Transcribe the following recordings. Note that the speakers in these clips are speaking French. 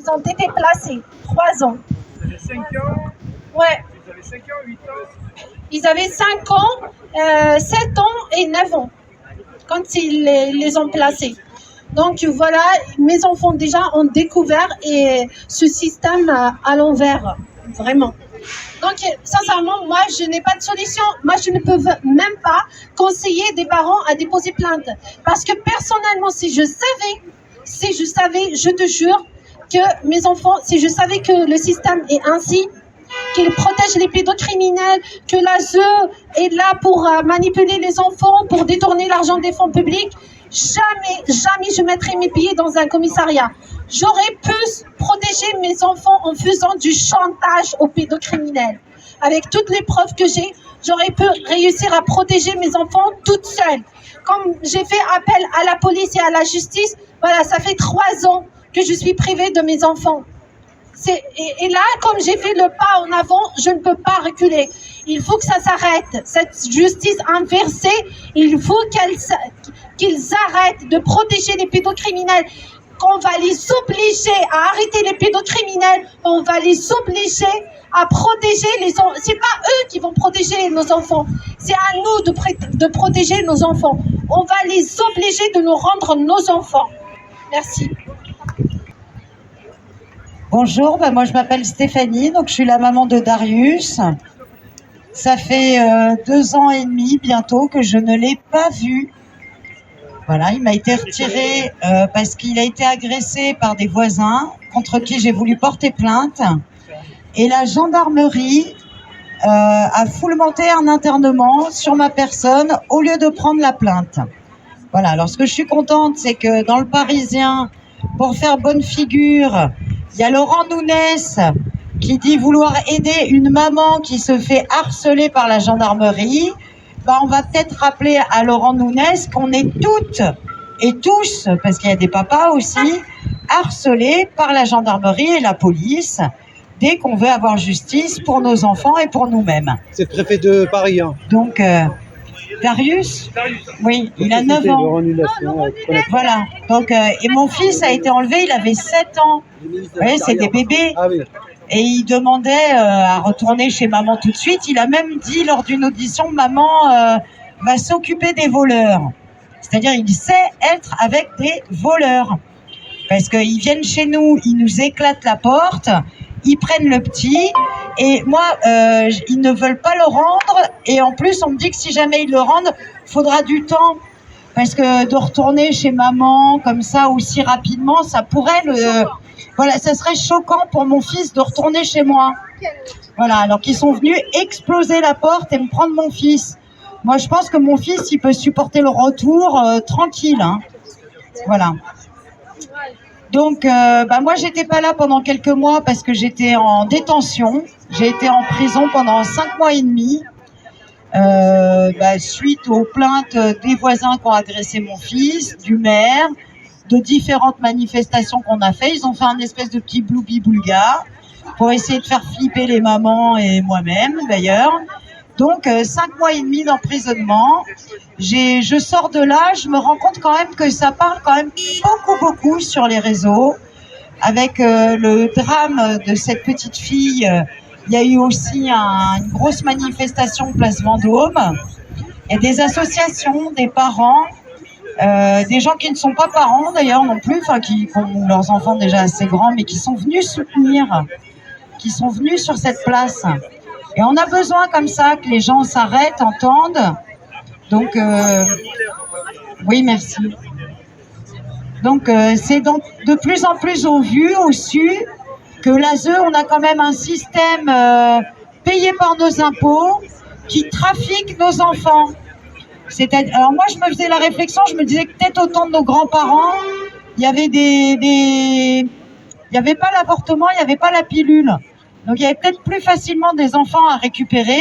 Ils ont été placés. 3 ans. Vous avez 5 ans? Ouais. Vous avez 5 ans, 8 ans? Ils avaient 5 ans, 7 ans et 9 ans quand ils les ont placés. Donc voilà, mes enfants déjà ont découvert et ce système à l'envers, vraiment. Donc sincèrement, moi je n'ai pas de solution. Moi je ne peux même pas conseiller des parents à déposer plainte. Parce que personnellement, si je savais, je te jure que mes enfants, si je savais que le système est ainsi, qu'il protège les pédocriminels, que l'ASE est là pour manipuler les enfants, pour détourner l'argent des fonds publics, jamais je mettrais mes pieds dans un commissariat. J'aurais pu protéger mes enfants en faisant du chantage aux pédocriminels. Avec toutes les preuves que j'ai, j'aurais pu réussir à protéger mes enfants toute seule. Comme j'ai fait appel à la police et à la justice, voilà, ça fait 3 ans que je suis privée de mes enfants. Et là, comme j'ai fait le pas en avant, je ne peux pas reculer. Il faut que ça s'arrête. Cette justice inversée, il faut qu'ils arrêtent de protéger les pédocriminels. Qu'on va les obliger à arrêter les pédocriminels, on va les obliger à protéger les enfants. C'est pas eux qui vont protéger nos enfants, c'est à nous de protéger nos enfants. On va les obliger de nous rendre nos enfants. Merci. Bonjour, moi je m'appelle Stéphanie, donc je suis la maman de Darius. Ça fait 2 ans et demi bientôt que je ne l'ai pas vu. Voilà, il m'a été retiré parce qu'il a été agressé par des voisins contre qui j'ai voulu porter plainte. Et la gendarmerie a fourmenté un internement sur ma personne au lieu de prendre la plainte. Voilà, alors ce que je suis contente, c'est que dans le Parisien, pour faire bonne figure, il y a Laurent Nounès qui dit vouloir aider une maman qui se fait harceler par la gendarmerie. On va peut-être rappeler à Laurent Nounès qu'on est toutes et tous, parce qu'il y a des papas aussi, harcelés par la gendarmerie et la police dès qu'on veut avoir justice pour nos enfants et pour nous-mêmes. C'est le préfet de Paris. Hein. Donc, Darius, oui, il a 9 ans. Voilà. Donc, et mon fils a été enlevé, il avait 7 ans. Vous voyez, c'est des bébés. Ah oui. Et il demandait à retourner chez maman tout de suite. Il a même dit lors d'une audition, maman va s'occuper des voleurs. C'est-à-dire, il sait être avec des voleurs. Parce qu'ils viennent chez nous, ils nous éclatent la porte, ils prennent le petit. Et moi, ils ne veulent pas le rendre. Et en plus, on me dit que si jamais ils le rendent, il faudra du temps. Parce que de retourner chez maman comme ça aussi rapidement, ça pourrait voilà, ça serait choquant pour mon fils de retourner chez moi. Voilà, alors qu'ils sont venus exploser la porte et me prendre mon fils. Moi, je pense que mon fils, il peut supporter le retour tranquille. Hein. Voilà. Donc, moi, j'étais pas là pendant quelques mois parce que j'étais en détention. J'ai été en prison pendant 5 mois et demi. Suite aux plaintes des voisins qui ont agressé mon fils, du maire, de différentes manifestations qu'on a fait. Ils ont fait un espèce de petit bloubi-boulga pour essayer de faire flipper les mamans et moi-même d'ailleurs. Donc 5 mois et demi d'emprisonnement. Je sors de là, je me rends compte quand même que ça parle quand même beaucoup sur les réseaux. Avec le drame de cette petite fille, il y a eu aussi une grosse manifestation place Vendôme. Il y a des associations, des parents, des gens qui ne sont pas parents d'ailleurs non plus, qui ont leurs enfants déjà assez grands, mais qui sont venus soutenir, qui sont venus sur cette place. Et on a besoin comme ça que les gens s'arrêtent, entendent. Donc, oui, merci. Donc, c'est donc de plus en plus au vu, au su, que l'ASE, on a quand même un système payé par nos impôts qui trafique nos enfants. Alors moi, je me faisais la réflexion, je me disais que peut-être au temps de nos grands-parents, il y avait il y avait pas l'avortement, il y avait pas la pilule. Donc il y avait peut-être plus facilement des enfants à récupérer.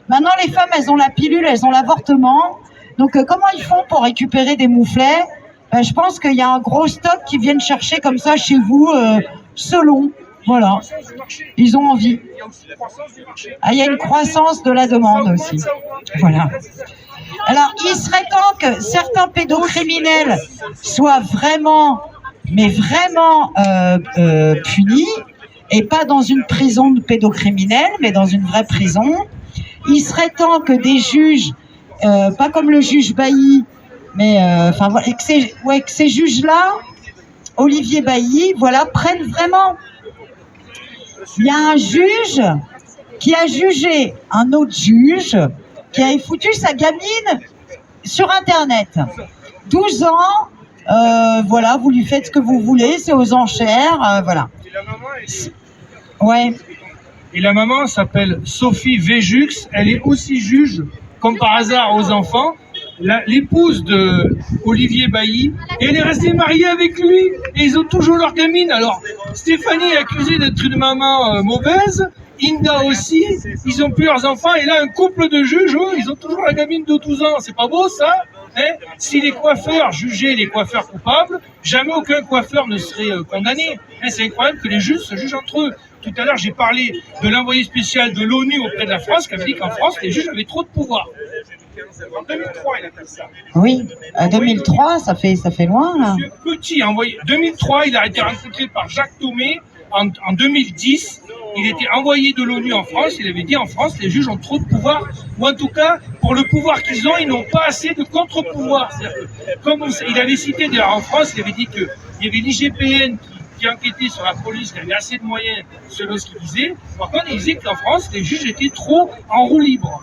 Maintenant, les femmes, elles ont la pilule, elles ont l'avortement. Donc comment ils font pour récupérer des mouflets? Je pense qu'il y a un gros stock qui viennent chercher comme ça chez vous, selon. Voilà. Ils ont envie. Il y a une croissance de la demande aussi. Voilà. Alors, il serait temps que certains pédocriminels soient vraiment mais vraiment punis, et pas dans une prison de pédocriminels, mais dans une vraie prison. Il serait temps que des juges, pas comme le juge Bailly, mais enfin que ces juges-là, Olivier Bailly, voilà, prennent vraiment. Il y a un juge qui a jugé un autre juge qui a foutu sa gamine sur Internet. 12 ans, voilà, vous lui faites ce que vous voulez, c'est aux enchères, voilà. Et la maman, Ouais. Et la maman s'appelle Sophie Véjux, elle est aussi juge, comme par hasard, aux enfants. L'épouse de Olivier Bailly, et elle est restée mariée avec lui, et ils ont toujours leur gamine. Alors, Stéphanie est accusée d'être une maman mauvaise, Inda aussi, ils ont plus leurs enfants, et là, un couple de juges, eux, ils ont toujours la gamine de 12 ans. C'est pas beau, ça, hein? Si les coiffeurs jugeaient les coiffeurs coupables, jamais aucun coiffeur ne serait condamné. Hein, c'est incroyable que les juges se jugent entre eux. Tout à l'heure, j'ai parlé de l'envoyé spécial de l'ONU auprès de la France, qui avait dit qu'en France, les juges avaient trop de pouvoir. En 2003, il a fait ça. Oui, 2003, ça fait loin, là. Monsieur Petit, envoyé. 2003, il a été rencontré par Jacques Thomé. En 2010, il était envoyé de l'ONU en France. Il avait dit en France, les juges ont trop de pouvoir. Ou en tout cas, pour le pouvoir qu'ils ont, ils n'ont pas assez de contre-pouvoir. Comme il avait cité d'ailleurs en France, il avait dit qu'il y avait l'IGPN qui enquêtait sur la police, qui avait assez de moyens selon ce qu'il disait. Par contre, il disait qu'en France, les juges étaient trop en roue libre.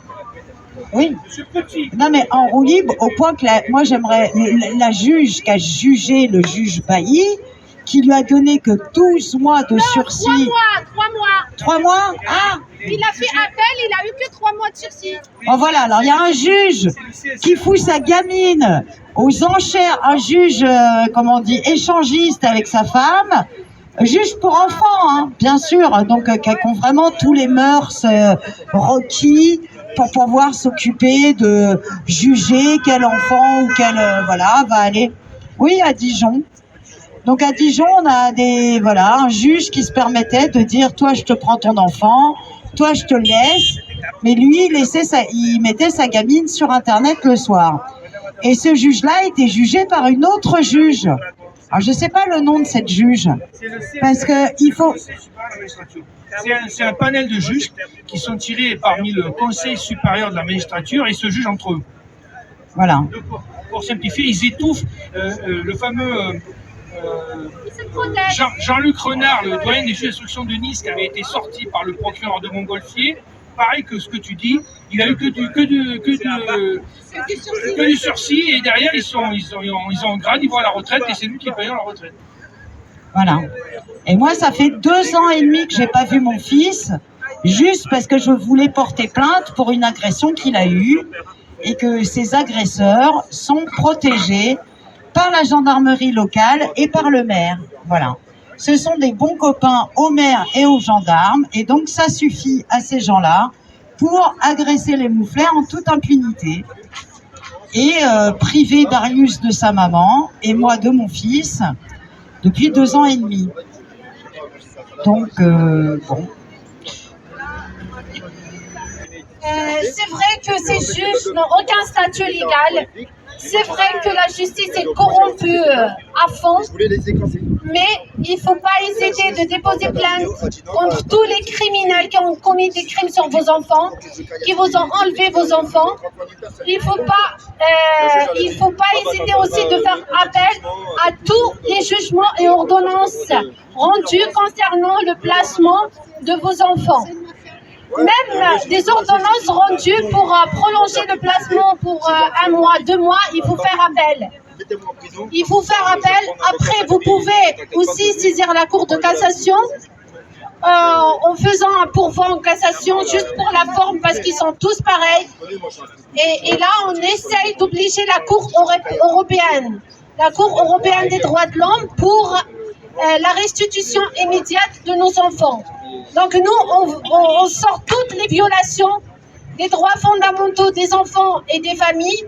Oui. Monsieur Petit. Non, mais en roue libre, au point que moi j'aimerais la juge qui a jugé le juge Bailly, qui lui a donné que 12 mois de sursis. 3 mois. 3 mois? Ah! Il a fait appel, il a eu que 3 mois de sursis. Bon, voilà, alors il y a un juge qui fout sa gamine aux enchères, un juge, comment on dit, échangiste avec sa femme, juge pour enfants, hein, bien sûr, donc qui ont vraiment tous les mœurs requis pour pouvoir s'occuper de juger quel enfant ou quel, voilà, va aller. Oui, à Dijon. Donc à Dijon, on a un juge qui se permettait de dire, toi je te prends ton enfant, toi je te le laisse, mais lui il mettait sa gamine sur Internet le soir. Et ce juge-là était jugé par une autre juge. Alors je sais pas le nom de cette juge, parce que il faut. C'est un panel de juges qui sont tirés parmi le Conseil supérieur de la magistrature et se jugent entre eux. Voilà. Pour simplifier, ils étouffent le fameux Jean-Luc Renard, le doyen des juges d'instruction de Nice, qui avait été sorti par le procureur de Montgolfier. Pareil que ce que tu dis, il a eu que du sursis, et derrière ils ont un grade, ils vont à la retraite et c'est nous qui payons la retraite. Voilà. Et moi, ça fait 2 ans et demi que j'ai pas vu mon fils, juste parce que je voulais porter plainte pour une agression qu'il a eue et que ces agresseurs sont protégés par la gendarmerie locale et par le maire. Voilà. Ce sont des bons copains au maire et aux gendarmes, et donc ça suffit à ces gens-là pour agresser les mouflets en toute impunité et priver Darius de sa maman et moi de mon fils depuis 2 ans et demi. Donc, bon. C'est vrai que ces juges n'ont aucun statut légal. C'est vrai que la justice est corrompue à fond, mais il ne faut pas hésiter de déposer plainte contre tous les criminels qui ont commis des crimes sur vos enfants, qui vous ont enlevé vos enfants. Il ne faut pas hésiter aussi de faire appel à tous les jugements et ordonnances rendus concernant le placement de vos enfants. Même des ordonnances rendues pour prolonger le placement pour 1 mois, 2 mois, il faut faire appel. Il faut faire appel. Après, vous pouvez aussi saisir la Cour de cassation en faisant un pourvoi en cassation juste pour la forme parce qu'ils sont tous pareils. Et là, on essaye d'obliger la Cour européenne, la Cour européenne des droits de l'homme pour la restitution immédiate de nos enfants. Donc nous, on sort toutes les violations des droits fondamentaux des enfants et des familles.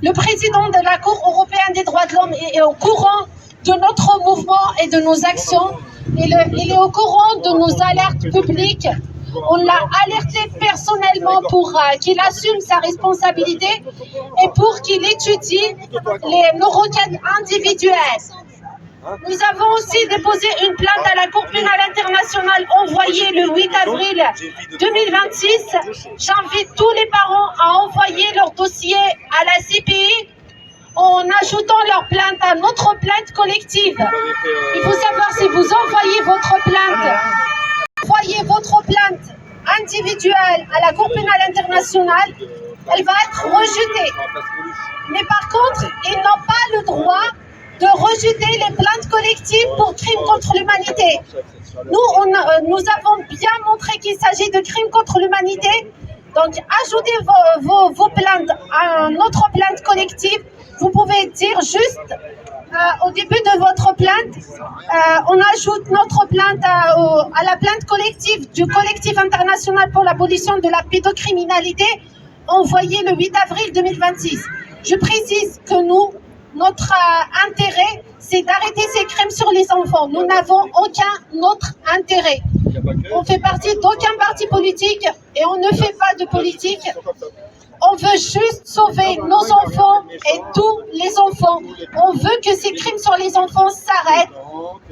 Le président de la Cour européenne des droits de l'homme est au courant de notre mouvement et de nos actions. Il est au courant de nos alertes publiques. On l'a alerté personnellement pour qu'il assume sa responsabilité et pour qu'il étudie nos requêtes individuelles. Nous avons aussi déposé une plainte à la Cour pénale internationale envoyée le 8 avril 2026. J'invite tous les parents à envoyer leur dossier à la CPI en ajoutant leur plainte à notre plainte collective. Il faut savoir, si vous envoyez votre plainte individuelle à la Cour pénale internationale, elle va être rejetée. Mais par contre, ils n'ont pas le droit de rejeter les plaintes collectives pour crimes contre l'humanité. Nous avons bien montré qu'il s'agit de crimes contre l'humanité. Donc, ajoutez vos plaintes à notre plainte collective. Vous pouvez dire juste au début de votre plainte, on ajoute notre plainte à la plainte collective du collectif international pour l'abolition de la pédocriminalité, envoyée le 8 avril 2026. Je précise que notre intérêt, c'est d'arrêter ces crimes sur les enfants. Nous n'avons aucun autre intérêt. On fait partie d'aucun parti politique et on ne fait pas de politique. On veut juste sauver nos enfants et tous les enfants. On veut que ces crimes sur les enfants s'arrêtent.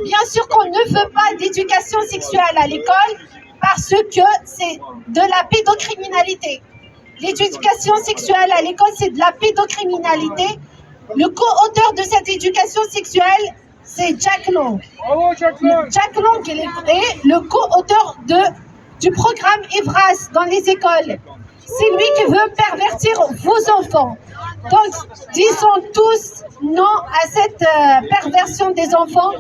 Bien sûr qu'on ne veut pas d'éducation sexuelle à l'école parce que c'est de la pédocriminalité. L'éducation sexuelle à l'école, c'est de la pédocriminalité. Le co-auteur de cette éducation sexuelle, c'est Jack Long. Jack Long est le co-auteur du programme EVRAS dans les écoles. C'est lui qui veut pervertir vos enfants. Donc, disons tous non à cette perversion des enfants,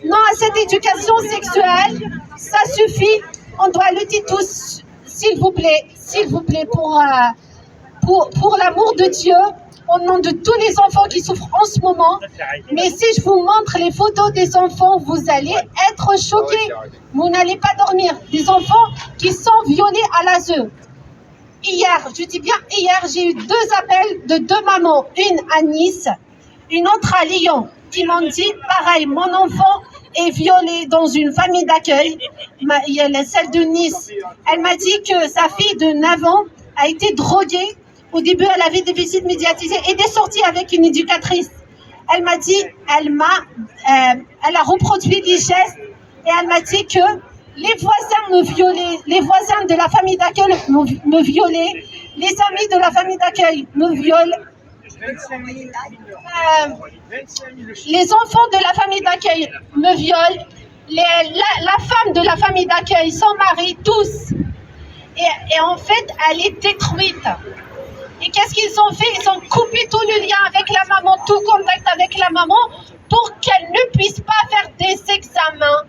non à cette éducation sexuelle. Ça suffit. On doit lutter tous, s'il vous plaît, pour l'amour de Dieu, au nom de tous les enfants qui souffrent en ce moment. Mais si je vous montre les photos des enfants, vous allez être choqués. Vous n'allez pas dormir. Des enfants qui sont violés à l'ASE. Hier, je dis bien hier, j'ai eu 2 appels de 2 mamans. Une à Nice, une autre à Lyon, qui m'ont dit, pareil, mon enfant est violé dans une famille d'accueil. Il y a celle de Nice. Elle m'a dit que sa fille de 9 ans a été droguée. Au début, elle avait des visites médiatisées et des sorties avec une éducatrice. Elle m'a dit, elle a reproduit les gestes et elle m'a dit que les voisins me violaient, les voisins de la famille d'accueil me violaient, les amis de la famille d'accueil me violent. Les enfants de la famille d'accueil me violent, la femme de la famille d'accueil, son mari, tous. Et en fait, elle est détruite. Et qu'est-ce qu'ils ont fait? Ils ont coupé tout le lien avec la maman, tout contact avec la maman, pour qu'elle ne puisse pas faire des examens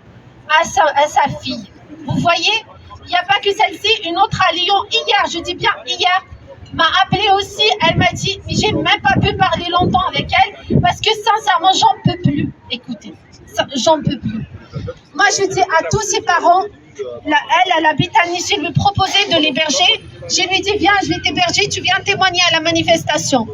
à sa fille. Vous voyez? Il n'y a pas que celle-ci, une autre à Lyon, hier, je dis bien hier, m'a appelé aussi, elle m'a dit, mais j'ai même pas pu parler longtemps avec elle, parce que sincèrement, j'en peux plus. Écoutez, j'en peux plus. Moi, je dis à tous ses parents, elle habite à Nice, j'ai lui proposé de l'héberger. Je lui dis, viens, je vais t'héberger, tu viens témoigner à la manifestation.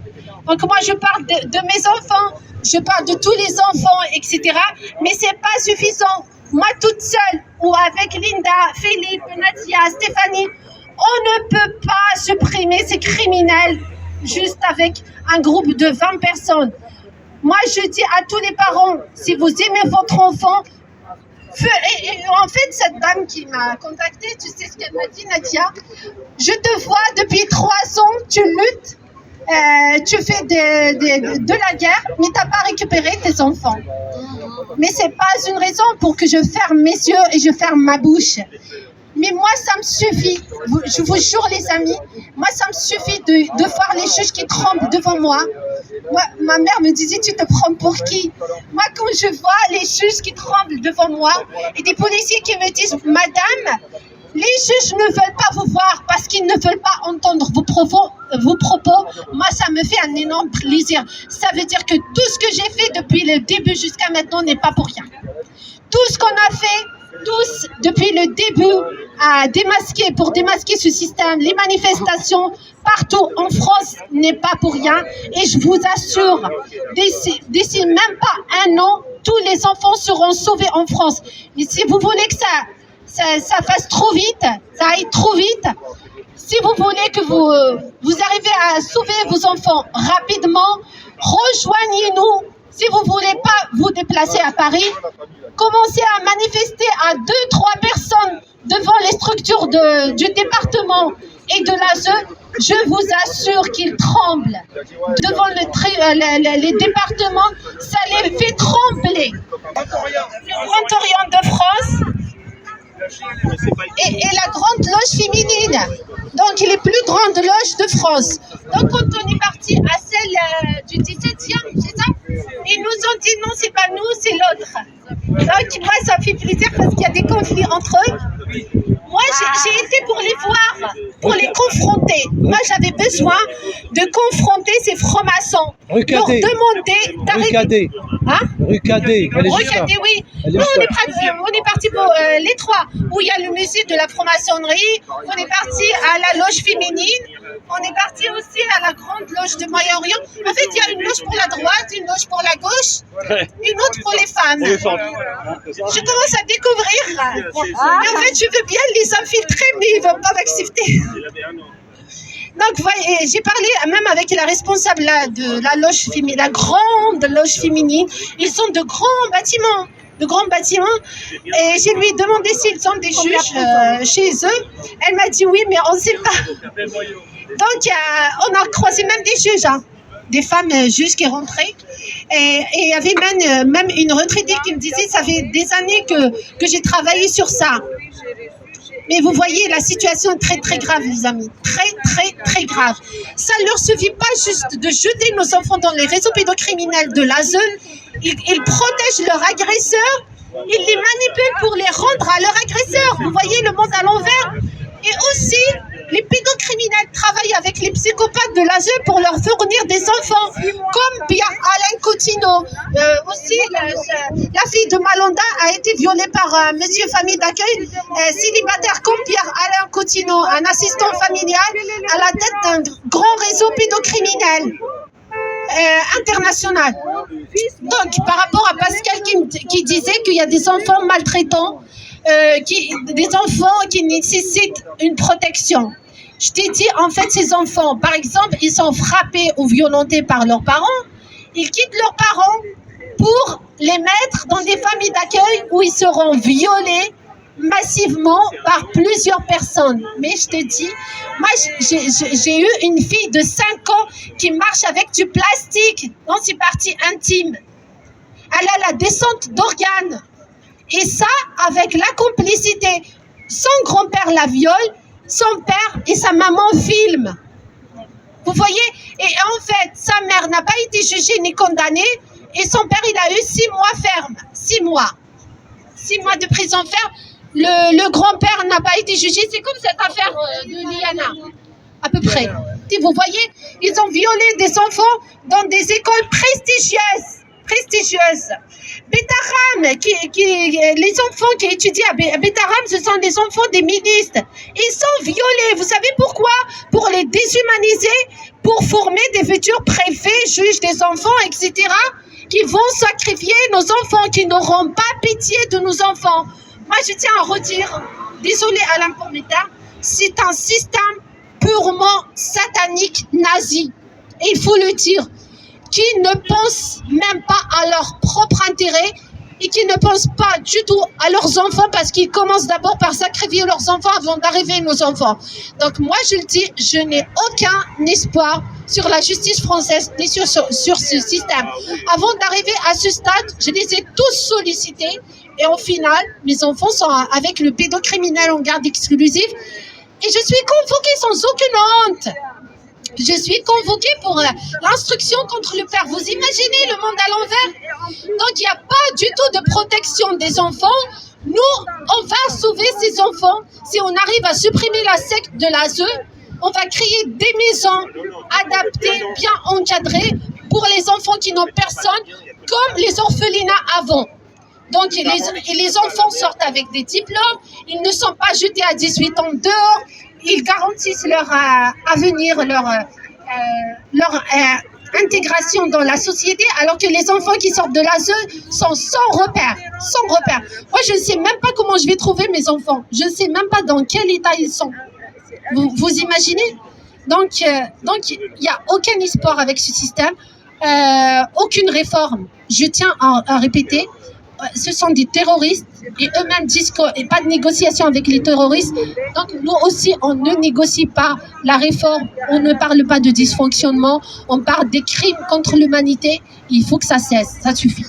Donc moi, je parle de mes enfants, je parle de tous les enfants, etc. Mais c'est pas suffisant. Moi, toute seule, ou avec Linda, Philippe, Nadia, Stéphanie, on ne peut pas supprimer ces criminels juste avec un groupe de 20 personnes. Moi, je dis à tous les parents, si vous aimez votre enfant, et en fait, cette dame qui m'a contactée, tu sais ce qu'elle m'a dit, Nadia? Je te vois depuis 3 ans, tu luttes, tu fais de la guerre, mais tu n'as pas récupéré tes enfants. Mais ce n'est pas une raison pour que je ferme mes yeux et je ferme ma bouche. Mais moi, ça me suffit. Je vous jure, les amis, moi, ça me suffit de voir les juges qui tremblent devant moi. Moi, ma mère me disait, tu te prends pour qui? Moi, quand je vois les juges qui tremblent devant moi et des policiers qui me disent, madame, les juges ne veulent pas vous voir parce qu'ils ne veulent pas entendre vos propos, moi, ça me fait un énorme plaisir. Ça veut dire que tout ce que j'ai fait depuis le début jusqu'à maintenant n'est pas pour rien. Tout ce qu'on a fait, tous, depuis le début, pour démasquer ce système, les manifestations partout en France n'est pas pour rien. Et je vous assure, d'ici même pas 1 an, tous les enfants seront sauvés en France. Mais si vous voulez que ça fasse trop vite, ça aille trop vite, si vous voulez que vous arrivez à sauver vos enfants rapidement, rejoignez-nous Si vous ne voulez pas vous déplacer à Paris, commencez à manifester à 2-3 personnes devant les structures du département et de l'ASE. Je vous assure qu'ils tremblent. Devant les départements, ça les fait trembler. Le Grand Orient de France et la grande loge féminine. Donc, les plus grandes loges de France. Donc, quand on est parti à celle du 17e, c'est ça? Ils nous ont dit non, c'est pas nous, c'est l'autre. Donc, moi, ça me fait plaisir parce qu'il y a des conflits entre eux. Moi, j'ai été pour les voir, pour les confronter. Moi, j'avais besoin de confronter ces francs-maçons. Leur demander d'arrêter. Hein? Rue Cadet. Rue Cadet, oui. Nous, on est parti pour les trois, où il y a le musée de la franc-maçonnerie. On est parti à la loge féminine. On est parti aussi à la grande loge de Moyen-Orient. En fait, il y a une loge pour la droite, une loge pour la gauche, une autre pour les femmes. Je commence à découvrir. Mais en fait, je veux bien les infiltrer, mais ils ne vont pas m'accepter. Donc, j'ai parlé même avec la responsable de la loge féminine, la grande loge féminine. Ils sont de grands bâtiments. Et je lui ai demandé s'ils sont des juges chez eux. Elle m'a dit oui, mais on ne sait pas. Donc, on a croisé même des juges, des femmes juges qui rentraient. Et il y avait même une retraitée qui me disait, ça fait des années que j'ai travaillé sur ça. Mais vous voyez, la situation est très, très grave, les amis. Très, très, très grave. Ça ne leur suffit pas juste de jeter nos enfants dans les réseaux pédocriminels de l'ASE. Ils protègent leurs agresseurs. Ils les manipulent pour les rendre à leurs agresseurs. Vous voyez le monde à l'envers. Et aussi, les pédocriminels travaillent avec les psychopathes de l'ASE pour leur fournir des enfants, comme Pierre-Alain Coutinho. Aussi, la fille de Malonda a été violée par monsieur famille d'accueil, célibataire comme Pierre-Alain Coutinho, un assistant familial à la tête d'un grand réseau pédocriminel international. Donc, par rapport à Pascal qui disait qu'il y a des enfants maltraitants, des enfants qui nécessitent une protection. Je t'ai dit, en fait, ces enfants, par exemple, ils sont frappés ou violentés par leurs parents. Ils quittent leurs parents pour les mettre dans des familles d'accueil où ils seront violés massivement par plusieurs personnes. Mais je te dis, moi, j'ai eu une fille de 5 ans qui marche avec du plastique dans ses parties intimes. Elle a la descente d'organes. Et ça, avec la complicité. Son grand-père la viole, son père et sa maman filment. Vous voyez? Et en fait, sa mère n'a pas été jugée ni condamnée. Et son père, il a eu 6 mois ferme. 6 mois. 6 mois de prison ferme. Le grand-père n'a pas été jugé. C'est comme cette affaire de Liana, à peu près. Si vous voyez, ils ont violé des enfants dans des écoles prestigieuses. Betaram, les enfants qui étudient à Betaram, ce sont des enfants des ministres. Ils sont violés. Vous savez pourquoi? Pour les déshumaniser, pour former des futurs préfets, juges des enfants, etc., qui vont sacrifier nos enfants, qui n'auront pas pitié de nos enfants. Moi, je tiens à redire, désolé Alain pour mes termes, c'est un système purement satanique nazi. Et il faut le dire. Qui ne pensent même pas à leur propre intérêt et qui ne pensent pas du tout à leurs enfants parce qu'ils commencent d'abord par sacrifier leurs enfants avant d'arriver à nos enfants. Donc moi, je le dis, je n'ai aucun espoir sur la justice française ni sur ce système. Avant d'arriver à ce stade, je les ai tous sollicités et au final, mes enfants sont avec le pédocriminel en garde exclusive et je suis convoquée sans aucune honte. Je suis convoquée pour l'instruction contre le père. Vous imaginez le monde à l'envers? Donc, il n'y a pas du tout de protection des enfants. Nous, on va sauver ces enfants. Si on arrive à supprimer la secte de l'ASE, on va créer des maisons adaptées, bien encadrées pour les enfants qui n'ont personne, comme les orphelinats avant. Donc, les enfants sortent avec des diplômes. Ils ne sont pas jetés à 18 ans dehors. Ils garantissent leur avenir, leur intégration dans la société, alors que les enfants qui sortent de l'ASE sont sans repère. Moi, je ne sais même pas comment je vais trouver mes enfants. Je ne sais même pas dans quel état ils sont. Vous imaginez? Donc, il n'y a aucun espoir avec ce système. aucune réforme. Je tiens à répéter, ce sont des terroristes et eux-mêmes disent qu'il n'y a pas de négociation avec les terroristes. Donc nous aussi, on ne négocie pas la réforme, on ne parle pas de dysfonctionnement, on parle des crimes contre l'humanité. Il faut que ça cesse, ça suffit.